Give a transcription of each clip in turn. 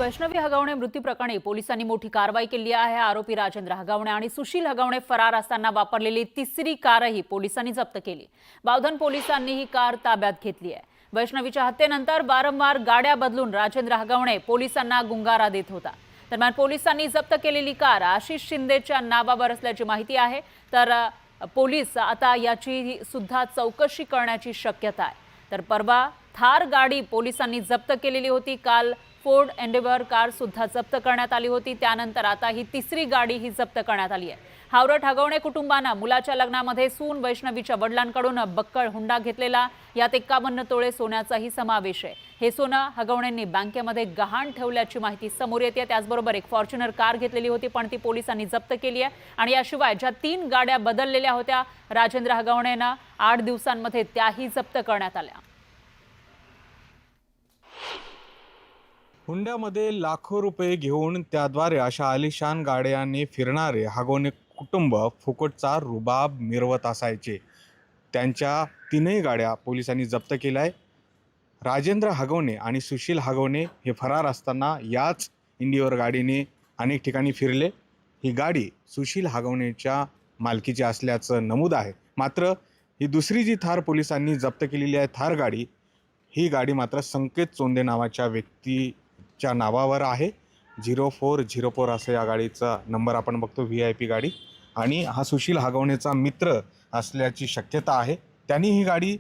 वैष्णवी हगवणे मृत्यू प्रकरणी पोलिसांनी मोठी कारवाई केली आहे। आरोपी राजेंद्र हगवणे आणि सुशील हगवणे फरार असताना वापरलेली तिसरी कारही पोलिसांनी जप्त केली। बावधन पोलिसांनी ही कार ताब्यात घेतली आहे। वैष्णवीच्या हत्येनंतर वारंवार गाड्या बदलून राजेंद्र हगवणे पोलिसांना गुंगारा देत होता। दरम्यान पोलिसांनी जप्त केलेली कार आशिष शिंदेच्या नावावर असल्याची माहिती आहे। तर पोलीस आता याची सुद्धा चौकशी करण्याची शक्यता आहे। तर परवा थार गाडी पोलिसांनी जप्त केलेली होती। काल फोर्ड एंडेव्हर कार सुद्धा जप्त करण्यात आली होती। त्यानंतर आता ही तिसरी गाडी ही जप्त करण्यात आली आहे। हावरट हगवणे कुटुंबाने मुलाच्या लग्नामध्ये सून वैष्णवीच्या वडिलांकडून बक्कळ हुंडा घेतलेला। यात 51 तोळे सोन्याचाही समावेश आहे। हे सोनं हगवणेंनी बँकेमध्ये गहाण ठेवल्याची माहिती समोर येते। त्याचबरोबर एक फॉर्च्युनर कार घेतलेली होती, पण ती पोलिसांनी जप्त केली आहे। आणि याशिवाय ज्या 3 गाड्या बदललेल्या होत्या राजेंद्र हगवणेंना 8 दिवसांमध्ये त्याही जप्त करण्यात आल्या। हुंड्यामध्ये लाखो रुपये घेऊन त्याद्वारे अशा आलिशान गाड्यांनी फिरणारे हगवणे कुटुंब फुकटचा रुबाब मिरवत असायचे। त्यांच्या 3ही गाड्या पोलिसांनी जप्त केल्या आहे। राजेंद्र हगवणे आणि सुशील हगवणे हे फरार असताना याच इंडिओर गाडीने अनेक ठिकाणी फिरले। ही गाडी सुशील हगवणेच्या मालकीची असल्याचं नमूद आहे। मात्र ही दुसरी जी थार पोलिसांनी जप्त केलेली आहे थार गाडी, ही गाडी मात्र संकेत चोंदे नावाच्या व्यक्तीच्या नावावर आहे। 0404 असं या गाडीचा नंबर आपण बघतो, VIP गाडी। आणि हा सुशील हगवणेचा मित्र असल्याची शक्यता आहे। त्यांनी ही गाडी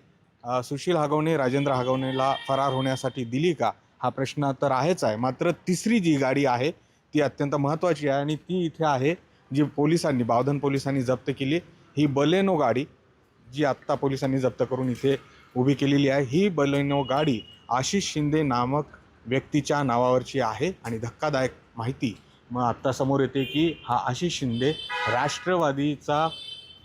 सुशील हगवणे राजेंद्र हगवणेला फरार होण्यासाठी दिली का, हा प्रश्न तर आहेच आहे। मात्र तिसरी जी गाडी आहे ती अत्यंत महत्त्वाची आहे आणि ती इथे आहे, जी पोलिसांनी बावधन पोलिसांनी जप्त केली। ही बलेनो गाडी जी आत्ता पोलिसांनी जप्त करून इथे उभी केलेली आहे। ही बलेनो गाडी आशिष शिंदे नामक व्यक्तीच्या नावावरची आहे। आणि धक्कादायक माहिती मग आत्ता समोर येते की हा आशिष शिंदे राष्ट्रवादीचा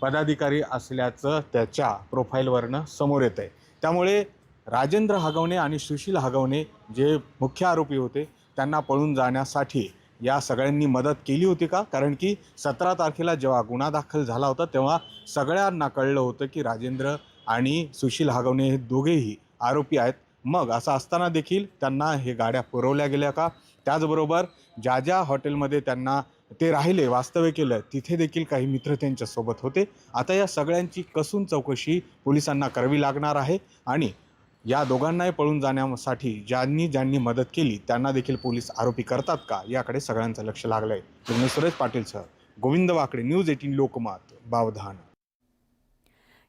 पदाधिकारी असल्याचं त्याच्या प्रोफाईलवरनं समोर येत आहे। त्यामुळे राजेंद्र हगवणे आणि सुशील हगवणे जे मुख्य आरोपी होते त्यांना पळून जाण्यासाठी या सगळ्यांनी मदत केली होती का? कारण की 17 तारखेला जेव्हा गुन्हा दाखल झाला होता तेव्हा सगळ्यांना कळलं होतं की राजेंद्र आणि सुशील हगवणे हे दोघेही आरोपी आहेत। मग असं असताना देखील त्यांना हे गाड्या पुरवल्या गेल्या का? त्याचबरोबर ज्या ज्या हॉटेलमध्ये त्यांना ते राहिले, वास्तव्य केलं, तिथे देखील काही मित्र त्यांच्यासोबत होते। आता या सगळ्यांची कसून चौकशी पोलिसांना करावी लागणार आहे आणि या दोघांनाही पळून जाण्यासाठी ज्यांनी ज्यांनी मदत केली त्यांना देखील पोलीस आरोपी करतात का, याकडे सगळ्यांचं लक्ष लागलं आहे। सुरेश पाटीलसह गोविंद वाकडे, न्यूज 18 लोकमत, बावधान।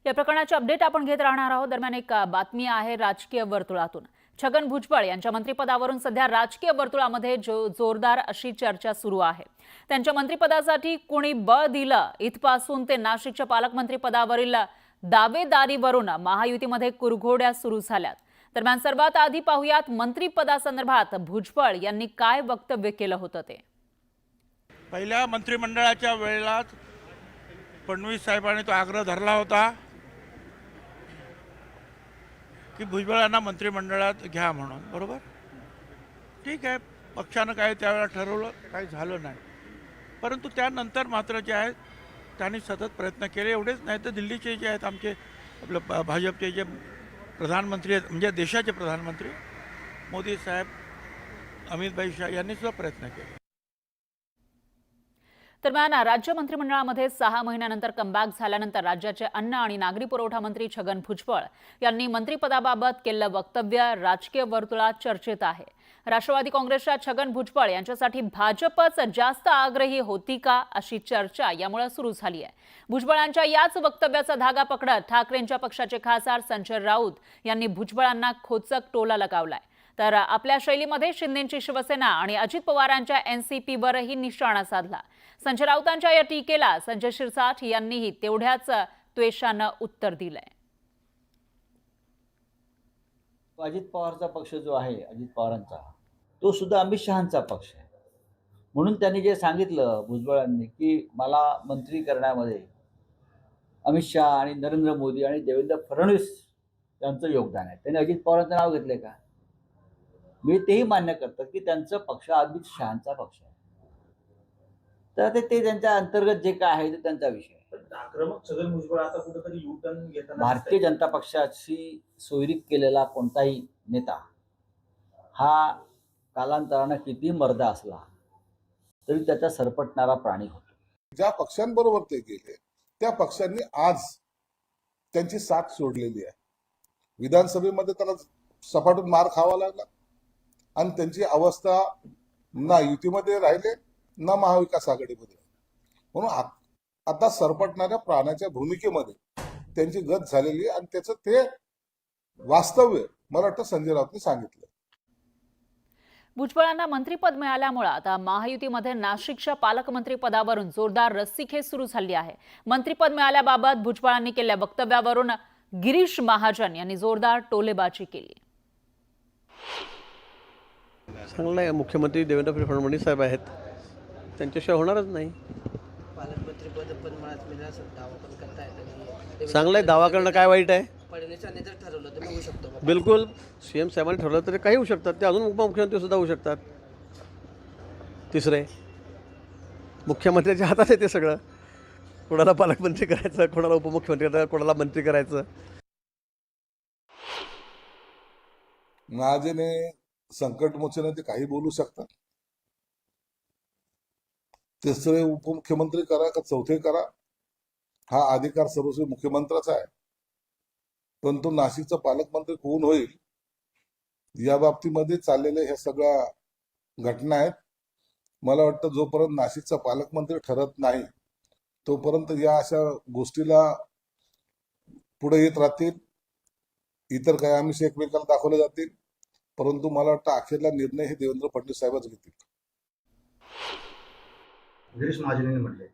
या प्रकरणाचे अपडेट आपण घेत राहणार आहोत। दरम्यान एक बातमी आहे राजकीय वर्तुळातून। छगन भुजबळ यांच्या मंत्रिपदावरून सध्या राजकीय वर्तुळामध्ये जोरदार अशी चर्चा सुरू आहे। त्यांच्या मंत्रिपदासाठी कोणी बळ दिलं, इथपासून ते नाशिकच्या पालकमंत्रीपदावरील दावेदारीवरून महायुतीमध्ये कुरघोड्या सुरू झाल्यात। दरम्यान सर्वात आधी पाहुयात मंत्रिपदासंदर्भात भुजबळ यांनी काय वक्तव्य केलं होतं ते। पहिल्या मंत्रिमंडळाच्या वेळेला फडणवीस साहेबांनी तो आग्रह धरला होता की भुजबळांना मंत्रिमंडळात घ्या म्हणून, बरोबर? ठीक आहे, पक्षानं काय त्यावेळेला ठरवलं, काही झालं नाही। परंतु त्यानंतर मात्र जे आहे त्यांनी सतत प्रयत्न केले। एवढेच नाही तर दिल्लीचे जे आहेत आमचे आपलं भाजपचे जे प्रधानमंत्री आहेत, म्हणजे देशाचे प्रधानमंत्री मोदी साहेब, अमित भाई शाह यांनी सुद्धा प्रयत्न केले। दरम्यान राज्य मंत्रिमंडळामध्ये 6 महिन्यानंतर कमबॅक झाल्यानंतर राज्याचे अन्न आणि नागरी पुरवठा मंत्री छगन भुजबळ यांनी मंत्रिपदाबाबत केलेलं वक्तव्य राजकीय वर्तुळात चर्चेत आहे। राष्ट्रवादी काँग्रेसच्या छगन भुजबळ यांच्यासाठी भाजपच जास्त आग्रही होती का, अशी चर्चा यामुळे सुरू झाली आहे। भुजबळांच्या याच वक्तव्याचा धागा पकडत ठाकरेंच्या पक्षाचे खासदार संजय राऊत यांनी भुजबळांना खोचक टोला लगावलाय। तर आपल्या शैलीमध्ये शिंदेची शिवसेना आणि अजित पवारांच्या NCPवरही निशाणा साधला। संजय राऊतांच्या या टीकेला संजय शिरसाट यांनीही तेवढ्याच त्वेषानं उत्तर दिलंय। अजित पवारचा पक्ष जो आहे, अजित पवारांचा, तो सुद्धा अमित शहांचा पक्ष आहे। म्हणून त्यांनी जे सांगितलं भुजबळांनी की मला मंत्री करण्यामध्ये अमित शहा आणि नरेंद्र मोदी आणि देवेंद्र फडणवीस यांचं योगदान आहे। त्यांनी अजित पवारांचं नाव घेतलंय का? मी तेही मान्य करतो की त्यांचा पक्ष अमित शहांचा पक्ष आहे। तर ते त्यांच्या अंतर्गत जे काय आहे ते त्यांचा विषय आहे। आक्रमक छगन भुजबळ आता कुठेतरी U-टर्न घेताना भारतीय जनता पक्षाशी सोयरीक केलेला कोणताही नेता हा कालांतरानं किती मर्द असला तरी त्याचा सरपटणारा प्राणी होतो. ज्या पक्षांबरोबर ते गेले त्या पक्षांनी आज त्यांची साथ सोडलेली आहे. विधानसभेमध्ये त्याला सपाटून मार खावा लागला आणि त्यांची अवस्था ना युतीमध्ये राहिले ना महाविकास आघाडीमध्ये. म्हणून आता सरपटणाऱ्या प्राण्याच्या भूमिकेमध्ये त्यांची गत झालेली आहे आणि त्याचं ते वास्तव्य मला वाटतं संजय राऊतने सांगितलं. भुजबळांना मंत्रिपद मिळाल्यामुळे आता महायुतीमध्ये नाशिकच्या पालकमंत्री पदावरून जोरदार रस्सीखेच सुरू झाली आहे. मंत्रिपद मिळाल्याबाबत भुजबळांनी केलेल्या वक्तव्यावरून गिरीश महाजन यांनी जोरदार टोलेबाजी केली. चांगलं आहे. मुख्यमंत्री देवेंद्र फडणवीस साहेब आहेत, त्यांच्याशिवाय होणारच नाही. पालकमंत्रीपद पण मिळालं दावा पण करता येतं. चांगलं आहे. दावा करणं काय वाईट आहे? फडणवीसांनी जर ठरवलं तर होऊ शकतो. बिलकुल. सीएम साहेबांनी ठरवलं तरी काही होऊ शकतात. ते अजून उपमुख्यमंत्री सुद्धा होऊ शकतात. तिसरे मुख्यमंत्र्याच्या हातात आहे ते सगळं. कोणाला पालकमंत्री करायचं, कोणाला उपमुख्यमंत्री करायचं, कोणाला मंत्री करायचं. महाजने संकटमोचने ते काही बोलू शकतात. तिसरे उपमुख्यमंत्री करा का चौथे करा हा अधिकार सर्वस्वी मुख्यमंत्र्याचा आहे. परंतु नाशिकचा पालकमंत्री कोण होईल या बाबतीमध्ये चाललेल्या ह्या सगळ्या घटना आहेत. मला वाटतं जोपर्यंत नाशिकचा पालकमंत्री ठरत नाही तोपर्यंत या अशा गोष्टीला पुढे येत राहतील. इतर काही आमिष एकमेकाला दाखवले जातील. परंतु मला वाटतं अखेरला निर्णय हे देवेंद्र फडणवीस साहेबच घेतील. गिरीश महाजनांनी म्हटले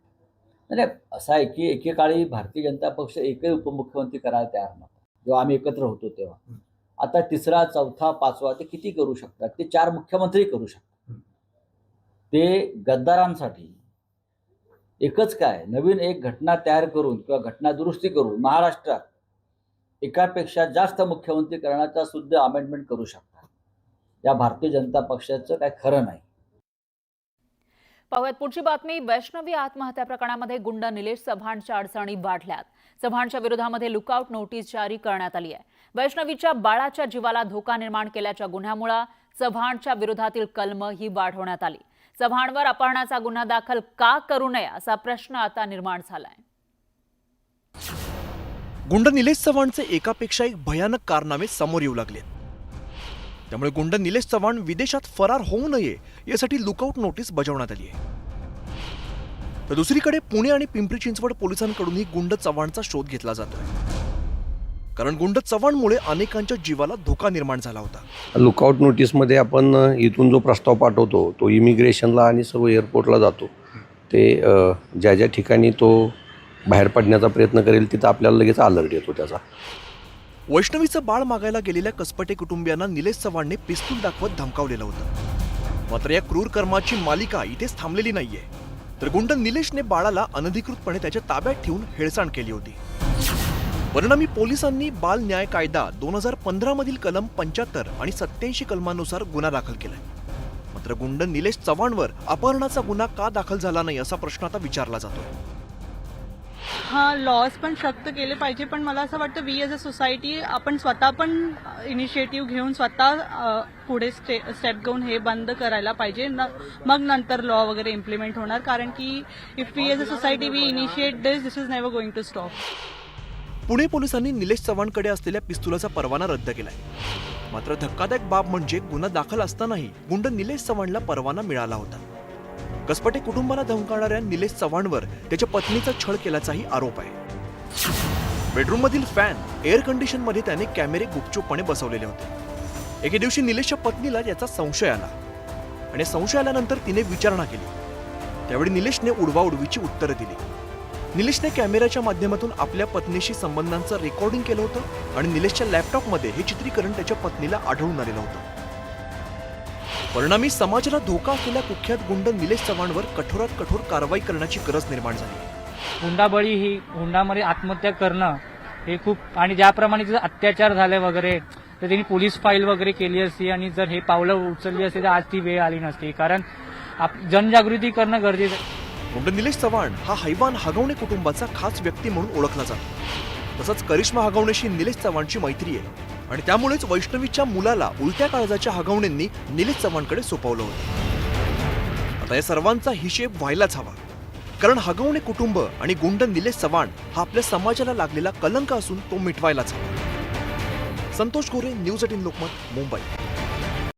नाही, असं आहे की एकेकाळी भारतीय जनता पक्ष एकही उपमुख्यमंत्री करायला तयार नव्हता जेव्हा आम्ही एकत्र होतो तेव्हा. आता तिसरा, चौथा, पाचवा ते किती करू शकतात? ते 4 मुख्यमंत्री करू शकतात. ते गद्दारांसाठी एकच काय, नवीन एक घटना तयार करून किंवा घटना दुरुस्ती करून महाराष्ट्रात एकापेक्षा जास्त मुख्यमंत्री करण्याचा सुद्धा अमेंडमेंट करू शकतात. या भारतीय जनता पक्षाचं काय खरं नाही. पाहूयात पुढची बातमी. वैष्णवी आत्महत्या प्रकरणामध्ये गुंड निलेश चव्हाणच्या अडचणी वाढल्यात. चव्हाणच्या विरोधामध्ये लुकआउट नोटीस जारी करण्यात आली आहे. वैष्णवीच्या बाळाच्या जीवाला धोका निर्माण केल्याच्या गुन्ह्यामुळे चव्हाणच्या विरोधातील कलम ही वाढवण्यात आली. चव्हाणवर अपहरणाचा गुन्हा दाखल का करू नये असा प्रश्न आता निर्माण झालाय. गुंड निलेश चव्हाणचे एकापेक्षा एक भयानक कारनामे समोर येऊ लागले. त्यामुळे गुंड निलेश चव्हाण विदेशात फरार होऊ नये यासाठी लुकआउट नोटीस बजावण्यात आली आहे. तर दुसरीकडे पुणे आणि पिंपरी चिंचवड पोलिसांकडूनही गुंड चव्हाणचा शोध घेतला जातोय. कारण गुंड चव्हाणमुळे अनेकांच्या जीवाला धोका निर्माण झाला होता. लुकआउट नोटीसमध्ये आपण इथून जो प्रस्ताव पाठवतो तो इमिग्रेशनला आणि सर्व एअरपोर्टला जातो. ते ज्या ज्या ठिकाणी तो बाहेर पडण्याचा प्रयत्न करेल तिथं आपल्याला लगेच अलर्ट येतो त्याचा. वैष्णवीचं बाळ मागायला गेलेल्या कसपटे कुटुंबियांना निलेश चव्हाणने पिस्तूल दाखवत धमकावलेलं होतं. मात्र या क्रूर कर्माची मालिका इथेच थांबलेली नाहीये. तर गुंड निलेशने बाळाला अनधिकृतपणे त्याच्या ताब्यात ठेवून हेळसांड केली होती. परिणामी पोलिसांनी बाल न्याय कायदा 2015 मधील कलम 75 आणि 87 कलमानुसार गुन्हा दाखल केलाय. मात्र गुंड निलेश चव्हाणवर अपहरणाचा गुन्हा का दाखल झाला नाही असा प्रश्न आता विचारला जातोय. हां, लॉज पण सक्त केले पाहिजे, पण मला असं वाटतं वी एज अ सोसायटी आपण स्वतः पण इनिशिएटिव्ह घेऊन स्वतः पुढे स्टेप घेऊन हे बंद करायला पाहिजे. मग नंतर लॉ वगैरे इम्प्लिमेंट होणार. कारण की if we as a society we initiate this is never going to stop. Pune पोलिसांनी निलेश चव्हाणकडे असलेल्या पिस्तुलाचा परवाना रद्द केलाय. मात्र धक्कादायक बाब म्हणजे गुन्हा दाखल असतानाही गुंड निलेश चव्हाणला परवाना मिळाला होता. कसपटे कुटुंबाला धमकावणाऱ्या निलेश चव्हाणवर त्याच्या पत्नीचा छळ केल्याचाही आरोप आहे. बेडरूममधील फॅन, एअर कंडिशनमध्ये त्याने कॅमेरे गुपचूपपणे बसवलेले होते. एके दिवशी निलेशच्या पत्नीला याचा संशय आला आणि संशय आल्यानंतर तिने विचारणा केली. त्यावेळी निलेशने उडवाउडवीची उत्तरं दिली. निलेशने कॅमेऱ्याच्या माध्यमातून आपल्या पत्नीशी संबंधांचं रेकॉर्डिंग केलं होतं आणि निलेशच्या लॅपटॉपमध्ये हे चित्रीकरण त्याच्या पत्नीला आढळून आलेलं होतं. परिणामी समाजाला धोका असलेल्या कुख्यात गुंड निलेश चव्हाणवर कठोरात कठोर कारवाई करण्याची गरज निर्माण झाली. हुंडाबळी ही हुंडामध्ये आत्महत्या करणं हे खूप, आणि ज्याप्रमाणे जर अत्याचार झाले वगैरे तर त्यांनी पोलीस फाईल वगैरे केली असती आणि जर हे पावलं उचलली असती तर आज ती वेळ आली नसती. कारण जनजागृती करणं गरजेचं. गुंड निलेश चव्हाण हा हैवान हगवणे कुटुंबाचा खास व्यक्ती म्हणून ओळखला जातो. तसंच करिश्मा हगवणेशी निलेश चव्हाणची मैत्री आहे आणि त्यामुळेच वैष्णवीच्या मुलाला उलट्या काळजाच्या हगवणेंनी निलेश चव्हाणकडे सोपवलं होतं. आता या सर्वांचा हिशेब व्हायलाच हवा, कारण हगवणे कुटुंब आणि गुंड निलेश चव्हाण हा आपल्या समाजाला लागलेला कलंक असून तो मिटवायलाच हवा. संतोष गोरे, न्यूज 18 लोकमत, मुंबई.